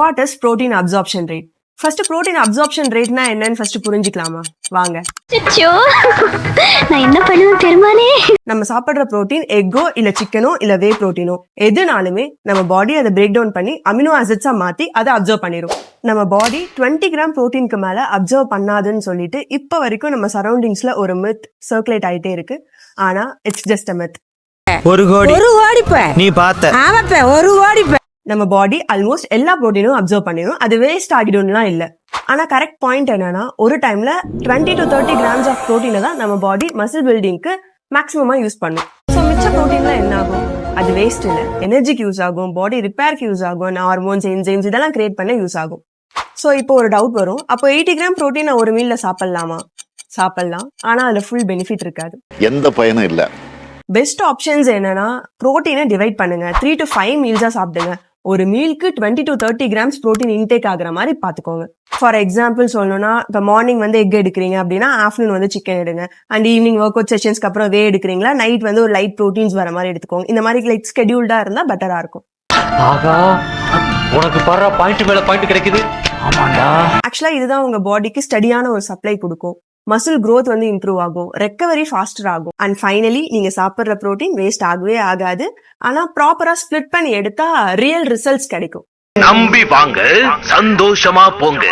What is protein absorption rate? First protein absorption ரேட்னா என்னன்னு first புரிஞ்சுக்கலாமா? வாங்க. நான் என்ன பண்ணுவேன் பெருமானே? நம்ம சாப்பிடுற புரோட்டீன் எக்கோ இல்ல சிக்கனோ இல்ல வே புரோட்டீனோ எதுனாலுமே நம்ம பாடி அதை பிரேக் டவுன் பண்ணி அமினோ ஆசிட்ஸா மாத்தி அதை அப்சர்வ் பண்ணிரும். நம்ம பாடி 20 கிராம் புரோட்டீனுக்கு மேல அப்சர்வ் பண்ணாதுன்னு சொல்லிட்டு இப்ப வரைக்கும் நம்ம சரௌண்டிங்ஸ்ல ஒரு மித் சர்க்குலேட் ஆயிட்டே இருக்கு. ஆனா இட்ஸ் ஜஸ்ட் அ மித். ஒரு கோடி நீ பார்த்த ஆமாப்ப ஒரு கோடி நம்ம பாடி ஆல்மோஸ்ட் எல்லா புரோட்டீனும் அப்சர்வ் பண்ணிடும். அது வேஸ்ட் ஆகிடும்லாம் இல்ல. ஆனா கரெக்ட் பாயிண்ட் என்னன்னா ஒரு டைம்ல 20 to 30 கிராம்ஸ் ஆஃப் புரோட்டீனை தான் நம்ம பாடி மசில் பில்டிங்க்கு மேக்ஸிமமா யூஸ் பண்ணும். ஸோ மிச்ச புரோட்டீன்ல என்ன ஆகும்? அது வேஸ்ட் இல்லை, எனர்ஜிக்கு யூஸ் ஆகும், பாடி ரிப்பேருக்கு யூஸ் ஆகும், ஹார்மோன்ஸ் என்சைம்ஸ் இதெல்லாம் கிரியேட் பண்ண யூஸ் ஆகும். ஸோ இப்போ ஒரு டவுட் வரும், அப்போ 80 கிராம் புரோட்டீன் ஒரு மீல்ல சாப்பிடலாமா? சாப்பிடலாம், ஆனா அதுல ஃபுல் பெனிஃபிட் இருக்காது, எந்த பயனும் இல்ல. பெஸ்ட் ஆப்ஷன்ஸ் என்னன்னா புரோட்டீனை டிவைட் பண்ணுங்க, 3 to 5 மீல்ஸா சாப்பிடுங்க. ஒரு மீலுக்கு 20 to 30 கிராம்ஸ் புரோட்டீன் இன்டேக் ஆகுற மாதிரி பாத்துக்கோங்க. ஃபார் எக்ஸாம்பிள் சொல்லணும்னா இப்போ மார்னிங் வந்து எக் எடுக்கிறீங்க அப்படின்னா ஆஃப்டர்நூன் வந்து சிக்கன் எடுங்க. அண்ட் ஈவினிங் ஒர்க் அவுட் செஷன்ஸ்க்கு அப்புறம் வே எடுக்கிறீங்களா, நைட் வந்து ஒரு லைட் ப்ரோட்டீன்ஸ் வர மாதிரி எடுத்துக்கோங்க. இந்த மாதிரி லைக் ஸ்கெடியூல்டா இருந்தா பெட்டரா இருக்கும். உனக்கு பர்ற பாயிண்ட் மேல பாயிண்ட் கிடைக்குது. ஆமாண்டா, ஆக்சுவலா இதுதான் உங்க பாடிக்கு ஸ்டடியான ஒரு சப்ளை கொடுக்கும். மசில் growth வந்து இம்ப்ரூவ் ஆகும், ரெக்கவரி ஃபாஸ்டர் ஆகும். அண்ட் ஃபைனலி நீங்க சாப்பிட்ற ப்ரோட்டீன் வேஸ்ட் ஆகவே ஆகாது. ஆனா ப்ராப்பரா ஸ்பிளிட் பண்ணி எடுத்தா ரியல் ரிசல்ட்ஸ் கிடைக்கும். நம்பி வாங்க, சந்தோஷமா போங்க.